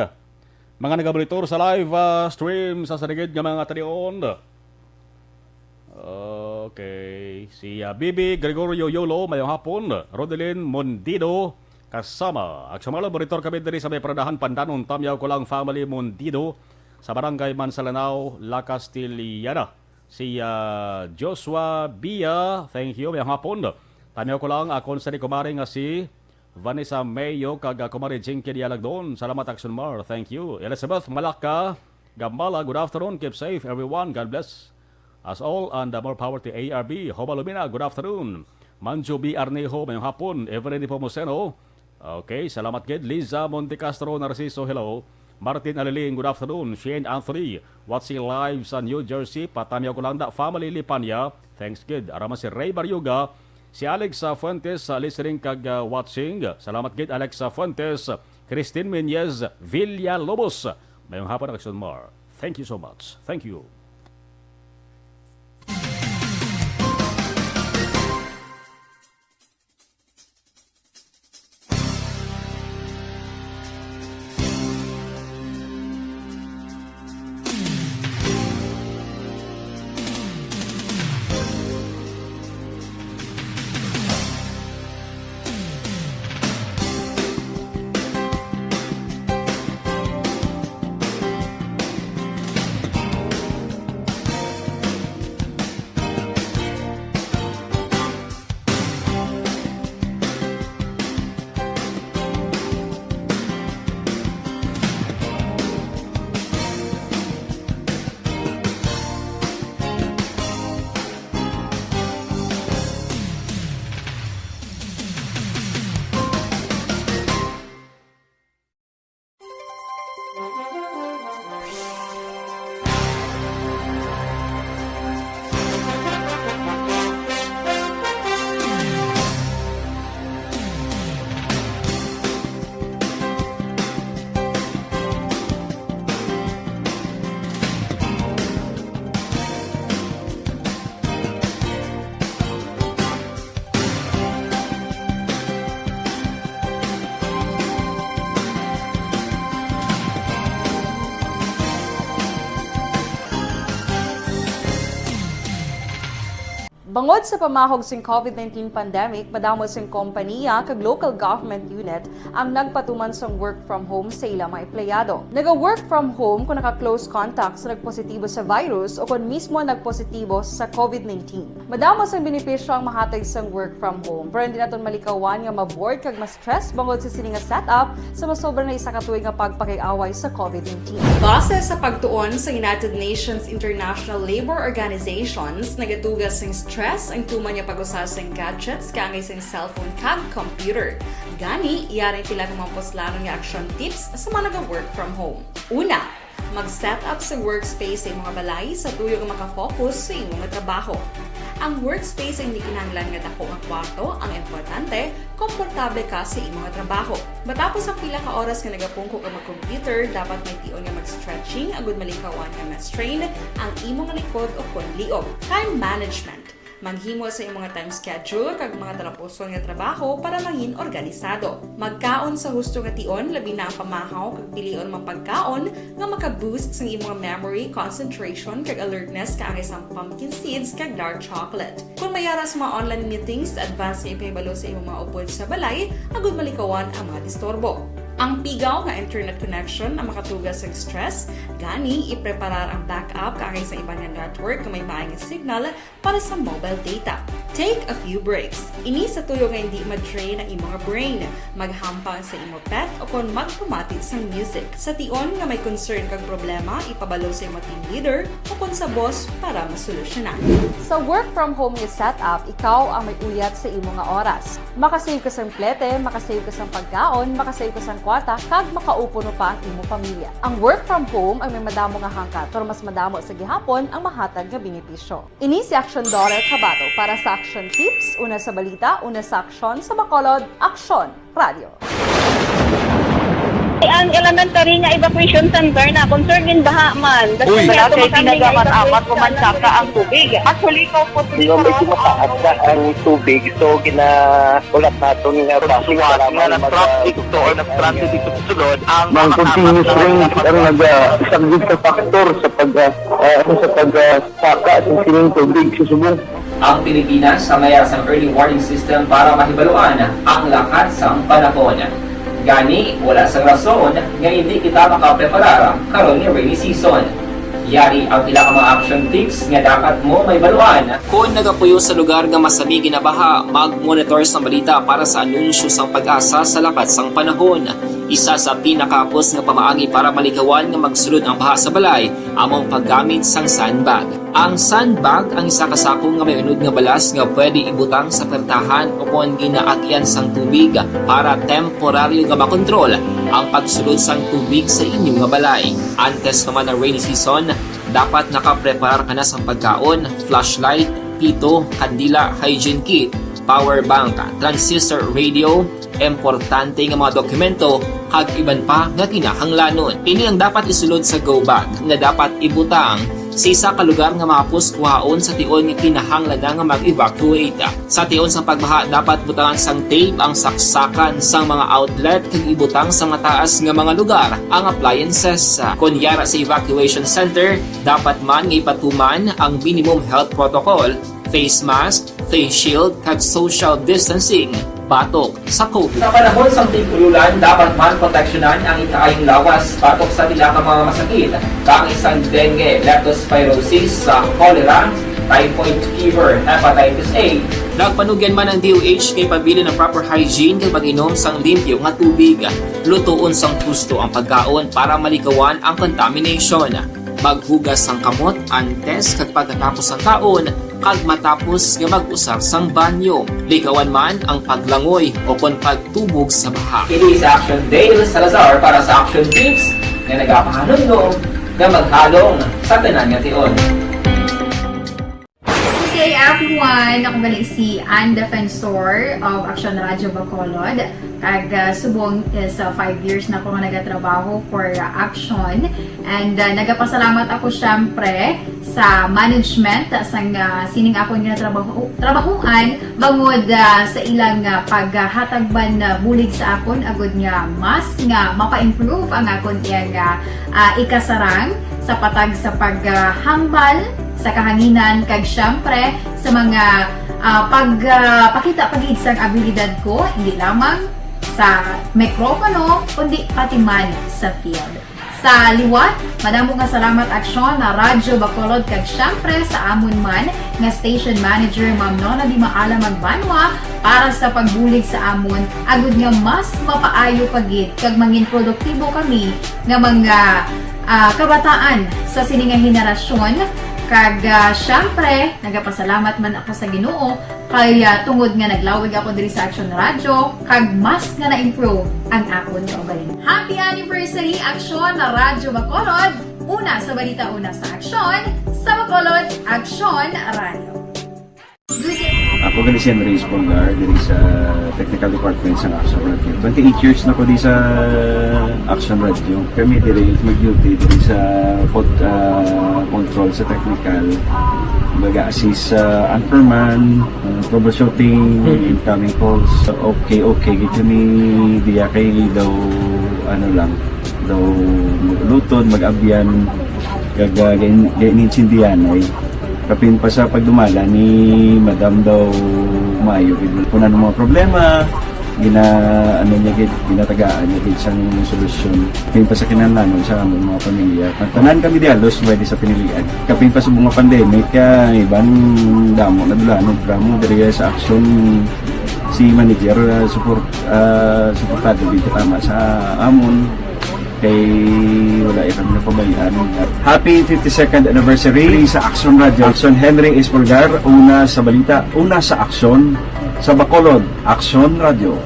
mga nagabalitor sa live stream sa sarigid ng mga talion. Okay, si Bibi Gregorio Yolo, mayong hapon, Rodelin Mondido, kasama. At sumalo, baritor kami dari sa may Pradahan Pandanon, tamyaw ko lang family Mondido, sa barangay Mansalanao, La Castillana. Si Joshua Bia, thank you, mayong hapon. Tanyaw ko lang, akon sa ni kumari nga si Vanessa Mayo kag kumari Jinky Dialagdon. Salamat Action Mar, thank you. Elizabeth Malaka, Gambala, good afternoon, keep safe everyone, God bless us all and more power to ARB. Hoba Lumina, good afternoon. Manjo B. Arnejo, mayong hapon. Everedy Pomoseno, okay, salamat kid. Liza Montecastro Narciso, hello. Martin Aliling, good afternoon. Shane Anthony, watching live sa New Jersey. Patanyaw ko lang da, family Lipanya, thanks kid. Arama si Ray Baryuga, si Alex Fuentes, listening kag watching. Salamat gid Alex Fuentes. Christine Menyez Villalobos, mayong hapon Action Mar. Thank you so much. Thank you. Bangod sa pamahog sing COVID-19 pandemic, madamo sing kompanya kag local government unit ang nagpatuman sang work from home sa ilang mga empleyado. Naga-work from home kung naka-close contact sa nagpositibo sa virus o kung mismo nagpositibo sa COVID-19. Madamo sang benepisyo ang mahatag sang work from home, pero hindi naton malikawan nga ma-bored kag ma-stress bangod sa sini nga setup sa masobra na isa ka tuig nga pagpakiaway sa COVID-19. Base sa pagtuon sa United Nations International Labour Organizations, nagatugas sing stress ang tuman niya pag-usas ng gadgets kangay sa cellphone kag computer. Gani, iyaring pila ng mga poslano nga action tips sa mga nag-work from home. Una, mag-set up sa workspace sa mga balay sa tuyo nga makafocus sa imong trabaho. Ang workspace ay hindi kinahanglan nga dako ang kwarto, ang importante, komportable ka sa imong trabaho. Matapos ang pila ka oras nga nagapungko ka mag-computer, dapat may tion nga mag-stretching agud malikawan nga ma-strain ang imong likod o konliog. Time management. Maghimo sa imong time schedule kag mga talapuson nga trabaho para maging organisado. Magkaon sa husto nga tion, labi na ang pamahaw kag pilion mang pagkaon nga maka-boost sa imong memory, concentration kag alertness kaangay sa pumpkin seeds kag dark chocolate. Kung mayaras mga online meetings, advance nga ipahibalo sa imong mga upod sa balay, agud malikawan ang mga disturbo. Ang pigaw nga internet connection ang makatugas sa stress, gani ipreparar ang backup kaangay sa ibang nga network nga may maayong signal para sa mobile data. Take a few breaks. Ini sa tuyo nga hindi ma-drain ang imong brain, maghampang sa imong pet o kung magpumatid sa music. Sa tion nga may concern kag problema, ipabalo sa imong team leader o kung sa boss para masolusyonan. Sa work from home nga setup, ikaw ang may uyat sa imong nga oras. Makasave ka sa plete, makasave ka sa pagkaon, makasave ka sa kwarta, kag makaupo no pa ang imong pamilya. Ang work from home ay may madamo nga hangkat, pero mas madamo sa gihapon ang mahatag nga benepisyo. Ini si Action Daughter Cabato para sa Action Tips, una sa balita, una sa aksyon, sa Bacolod, Action Radio. Ang elementary nga evacuation center na concern din baha man. Uy! Wala kay ginagamat-amat kumansaka ang tubig. Actually, ko po Hindi mo medyo mataas na ang tubig. So, ulat natin nga pasuwat nga nag-traffic to or nag-transit dito sa sulod. Ang continuous rain ang nag-isang sa factor sa pagsaka sa sining tubig sa subong. Ang Pilipinas sa mayas ng early warning system para mahibaluan ang lakas ng panahon. Gani, wala sang rason nga hindi kita makapreparar karon ni rainy season. Yari ang pila ka mga action tips nga dapat mo may baluan. Kung nagapuyo sa lugar nga masabi ginabaha, mag-monitor sa balita para sa anunsyo sang pag-asa sa lakas sang panahon. Isa sa pinakapos nga pamaagi para malikawan nga magsulod ang baha sa balay, among paggamit sang sandbag. Ang sandbag ang isa kasakong nga may unod nga balas nga pwede ibutang sa pertahan o kung ginaagyan sang tubig para temporaryo nga makontrol ang pagsulod sang tubig sa inyong nga balay. Antes naman ng rainy season, dapat nakapreparar ka na sang pagkaon, flashlight, pito, kandila, hygiene kit, power bank, transistor radio, importante nga mga dokumento kag iban pa nga kinahanglanon. Ini ang dapat isulod sa go bag nga dapat ibutang sa isa ka lugar nga mapus kuhaon sa tion nga kinahanglan nga mag-evacuate. Sa tion sa pagbaha dapat butangan sang tape ang saksakan sang mga outlet kag ibutang sa mataas nga mga lugar ang appliances. Kunyara sa evacuation center, dapat man nga ipatuman ang minimum health protocol, face mask, face shield kag social distancing batok sa COVID. Sa panahon sa tig-ululan, dapat man proteksyonan ang ikaayong lawas batok sa tila ka mga masakit, kang isang dengue, leptospirosis, cholera, typhoid fever, hepatitis A. Nagpanugyan man ang DOH kay pabili ng proper hygiene kay pag-inom sang limpyo nga tubig. Lutuon sang gusto ang pagkaon para malikawan ang contamination. Maghugas sang kamot antes kag pagkatapos ang kaon kag matapos nga mag-usar sang banyo. Likawan man ang paglangoy o kon pagtubog sa baha. Kini sa Action Dale Salazar para sa Action Tips nga nagapahanungnog nga maghalong sa tanan nga tion. Hey everyone! Ako gali si Ann Defensor of Action Radio Bacolod. Kag subong is 5 years na ako nga nagatrabaho for Action. And nagapasalamat ako syempre sa management sang sining ako nga trabahuan bangod sa ilang paghatagban na bulig sa akon agud nga mas nga mapa-improve ang akon iyang ikasarang sa patag sa paghambal sa kahanginan kag syempre sa mga pakita pagid sang abilidad ko hindi lamang sa mikropono kundi pati man sa field. Sa liwat, madamo nga salamat aksyon na Radyo Bacolod kag syempre sa amon man nga station manager Ma'am Nona Di Maala Magbanwa para sa pagbulig sa amon agud nga mas mapaayo pagid kag mangin produktibo kami nga mga kabataan sa sini nga henerasyon. Kag syempre, nagapasalamat man ako sa Ginoo kay tungod nga naglawig ako diri sa Action Radio kag mas nga na-improve ang akon kaugalingon. Happy anniversary Action na Radyo Bacolod! Una sa balita, una sa Action, sa Bacolod, Action Radio. Ako gali si Andres Polgar diri sa Technical Department sa Action Radio. 28 years na ko di sa Action Radio. Kami diri mag-duty diri sa control sa technical. Mag-assist sa anchorman, troubleshooting, incoming calls. Okay. Gito ni diya kay daw daw lutod, mag-abyan, ganinsindihan ay kapin pa sa pagdumala ni Madam daw Mayo kung ano mga problema ginatagaan niya gid sang solusyon kapin pa sa kinahanglan sa among mga pamilya tanan kami dialos pwede sa pinilian kapin pa sa mga pandemic ibang damo na dulanog drama diri sa action si manager suportado dito tama sa amon kay wala kami napabayaan. Happy 52nd anniversary sa Action Radio. Action Henry Espolgar, una sa balita, una sa Action, sa Bacolod, Action Radio.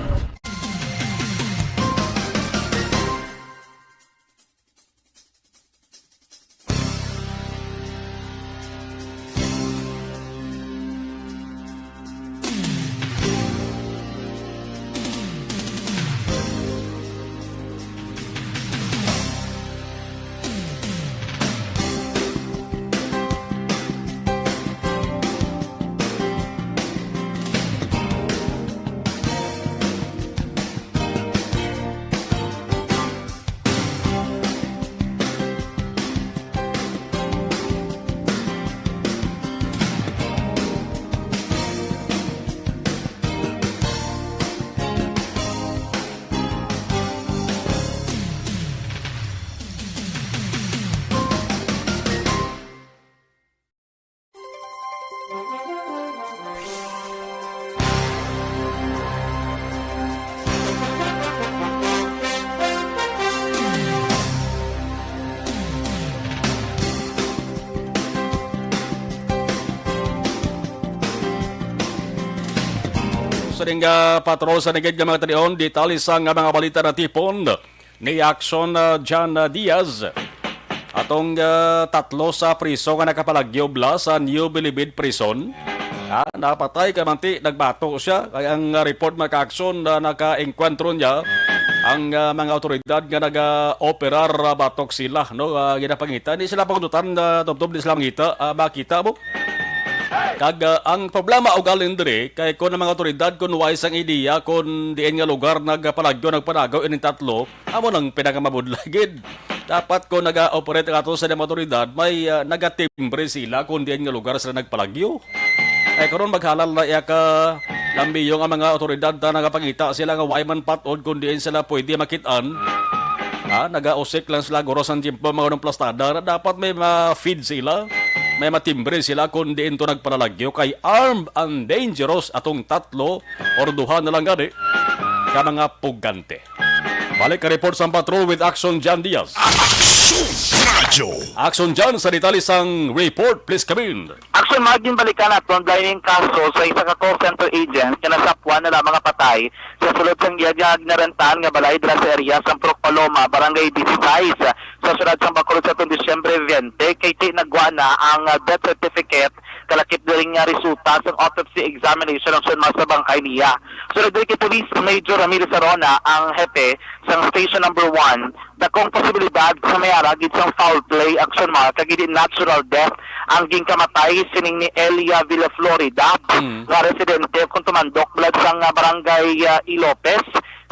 Sa ring patrol sa nagig nga mga tanion, detalye sa nga mga balita na tipon ni Action John Diaz. Atong tatlo sa priso nga nakapalagyo bla sa New Bilibid Prison. Napatay kamanti, nagbato siya. Kaya ang report mga ka-action na naka-enkwentro niya ang mga otoridad nga nag-operar batok sila. No? Ginapangita, hindi sila pagundutan, tubtob di sila makita mo. Kag ang problema og alindre kay kon ang mga otoridad kun wais ang ideya kun diin nga lugar nagpanagaw ining tatlo amo nang pinakamabudlagid. Dapat kun naga-operate ato sa mga otoridad may nagatimbre sila kun diin nga lugar sila nagpalagyo. Ay karon maghalal na iya ka lambiyong ang mga otoridad na nagapangita sila nga way man patod kun diin sila pwede makitaan. Naga-usik lang sila goros ang tiempo mga plastada na dapat may ma-feed sila. May matimbre sila kung diin to nagpanalagyo kay armed and dangerous atong tatlo or duha na lang gani ka mga pugante. Balik ka report sa patrol with Action John Diaz. Action John sa detalye sang report, please come in. Action maging balikan natin dahil yung kaso sa isa ka call center agent na nasapwan na mga patay sa sulod sang giyagag na rentan nga balay dira sa area sa Proc Paloma, Barangay 16 sa syudad sa Bacolod sa Disyembre 20 kay nagwa na ang death certificate kalakip din nga resulta sa autopsy examination ng sa bangkay niya. Sunod din kay Police Major Ramirez Arona ang hepe sa station number 1 na kung posibilidad sa mayara gid sang foul play action mark kag natural death ang ginkamatay sining ni Elia Villaflorida nga residente kung tumandok blood sang barangay Ilopez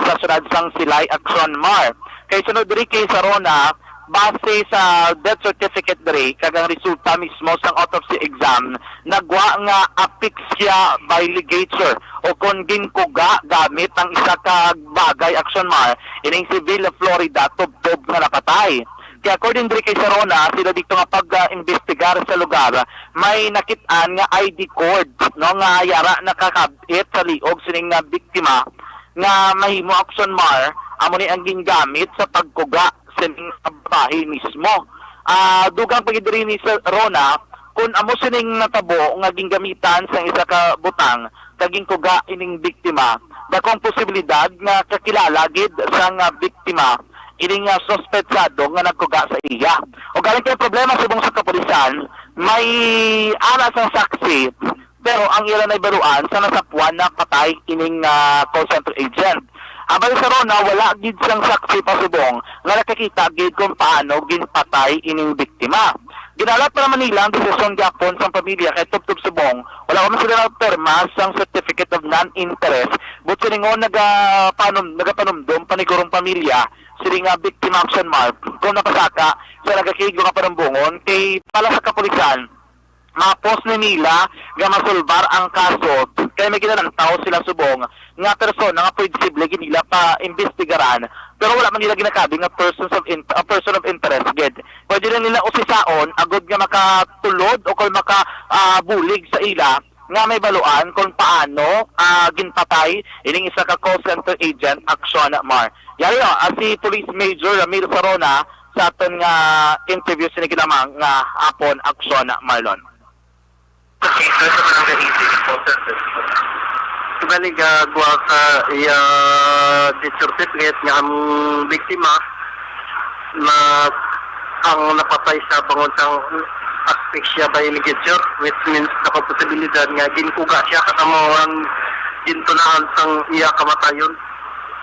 sa syudad sang Silay Action Mar. Kay sunod diri kay Sarona base sa death certificate diri kagang resulta mismo sa autopsy exam nagwa nga asphyxia by ligature o kon ginkuga gamit ang isa ka bagay action mar ining si Villa Florida tubtob nga napatay. Kaya according diri kay Sarona, sila dito nga pag-investigar sa lugar, may nakit-an nga ID cord no nga yara nakakabit sa liog sining nga biktima nga mahimo action mar amo ni ang gingamit sa pagkuga sining babae mismo. Dugang pagidiri ni Sarona kung amo sining natabo nga gingamitan sa isa ka butang kaging kuga ining biktima, dakong posibilidad nga kakilala gid sa nga biktima ining suspetsado nga nagkuga sa iya. O galing kay problema subong sa kapulisan, may aras ang saksi, pero ang ilan ay baruan sa nasapuan na patay ining call center agent. Abay sa Rona, wala gid sang saksi pa subong nga nakakita gid kung paano ginpatay ining biktima. Ginalat pa naman nila ang desisyon gyapon sa pamilya kay tubtub subong. Wala man sila nagperma sang certificate of non-interest, but siningon nagapanumdum panigurong pamilya sining nga victim action mark kung napasaka sa nagakigo nga parumbungon kay pala sa kapulisan mapos ni nila nga masulbar ang kaso kay may ginanantaw sila subong nga persona nga posible nila pa investigaran pero wala man nila ginakabi nga person of interest gid. Pwede na nila usisaon agod nga makatulod o kung makabulig sa ila nga may baluan kung paano ginpatay ining isa ka call center agent action mar. Yari si Police Major Ramiro Sarona sa aton nga interview siniginamang nga hapon action Marlon. Balik gwa sa death certificate nga ang biktima na ang napatay sa bangon sang asphyxia by ligature, which means nakaposibilidad nga ginkuga siya kasama ang gintunahan sang iya kamatayon.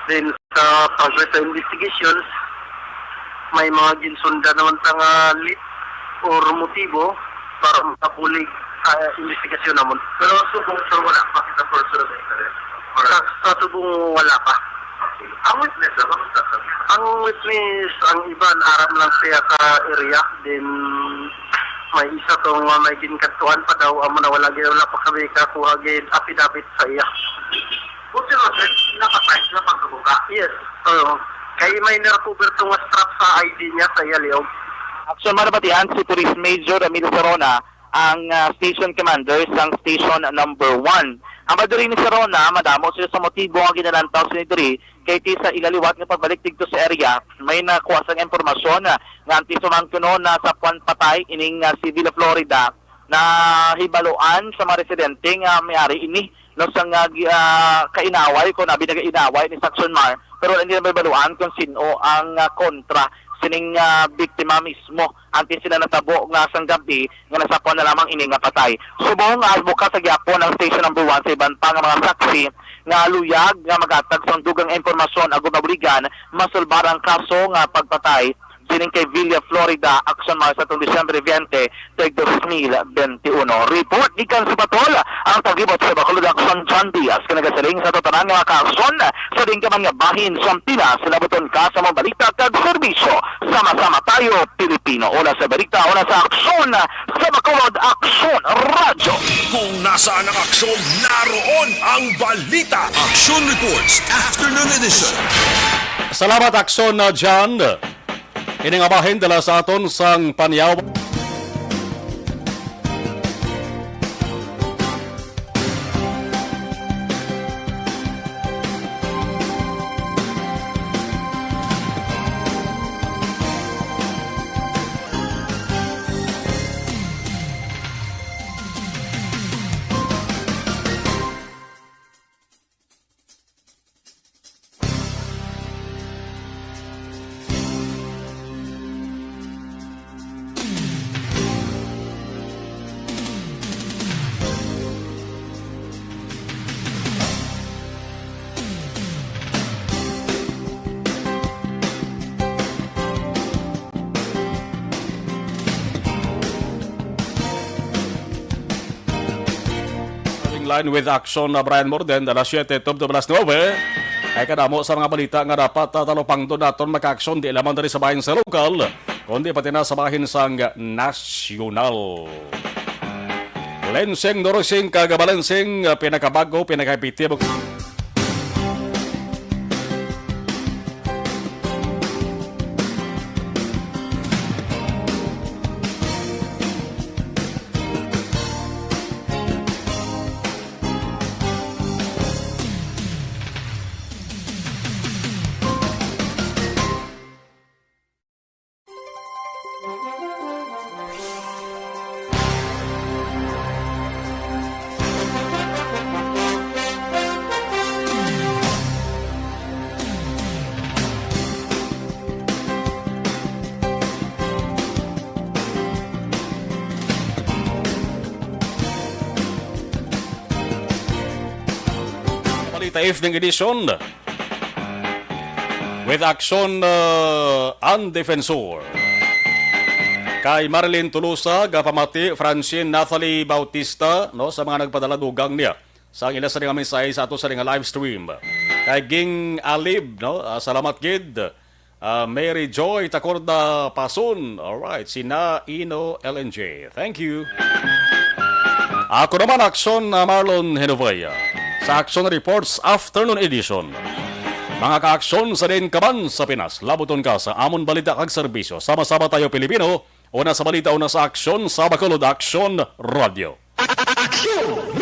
Then sa progress sa investigations, may mga ginsunda naman sa lead or motibo para makapulig sa investigasyon naman. Pero subong sa wala pa kita person of interest? Sa subong wala pa. Ang witness, ang witness, ang iban, aram lang siya ka area, then may isa tong may ginkantuan pa daw, amo na wala pa kami kakuha gid affidavit sa iya. Buti rin, napatay na pagkabuka. Yes. Kaya may narecover itong strap sa ID niya sa Yaliog. Action marabatian si Police Major Ramiro Sarona, ang station commander sang station number 1. Ang maduri ni Sarona, madamo sila sa motibo ang ginalantaw sa niduri, kay ti sa ilaliwat ng pagbalik dito sa area, may nakuha sang impormasyon nga anti sumangkuno na sa puan patay ining si Villa Florida na hibaluan sa mga residente nga may-ari ini no sang kainaway kung nabi nagainaway ni Saxon Mar pero hindi na may baluan kung sino ang kontra sining biktima mismo anti sila natabo nga sang gabi nga nasapuan na lamang ini nga patay. Subong advoka sa gyapon ang station number 1 sa iban pa nga mga saksi nga luyag nga magatag sang dugang impormasyon agud mabuligan masulbar ang kaso nga pagpatay sining kay Villa Florida action mar sa Disyembre 20 tag 2021. Report ikan sa patol ang tagibot sa Bacolod Action John Diaz kanagasaling sa totanan nga ka-action sa dingkaman nga bahin sa Pinas sa labuton ka sa mga balita kag serbisyo. Sama-sama tayo Pilipino. Una sa balita, una sa aksyon sa Bacolod Action Radio. Kung nasaan ang aksyon, naroon ang balita. Action Reports Afternoon Edition. Salamat aksyon na John. Ining abahin dala sa aton sang panyaw. Line with action na Brian Morden dala 7 top 12 ay kadamo sa mga balita nga dapat talopang doon naton maka-action di lamang dari sa bayan sa lokal kundi pati na sa bahin sang nasyonal. Lensing Norosing kagabalansing pinakabago, pinakapitib. Balita evening edition with action ang defensor. Kay Marilyn Tulusa, gapamati Francine Nathalie Bautista no, sa mga nagpadala dugang niya sa ila sa nga mensahe sa ato sa nga live stream. Kay Ging Alib, no, salamat gid. Mary Joy Takorda Pasun. Alright, sina Ino LNJ. Thank you. Ako naman action Marlon Henovaya sa Action Reports Afternoon Edition. Mga ka-aksyon sa din kaban sa Pinas, labuton ka sa amon balita kag serbisyo. Sama-sama tayo Pilipino, una sa balita, una sa aksyon, sa Bacolod Action Radio. Aksyon!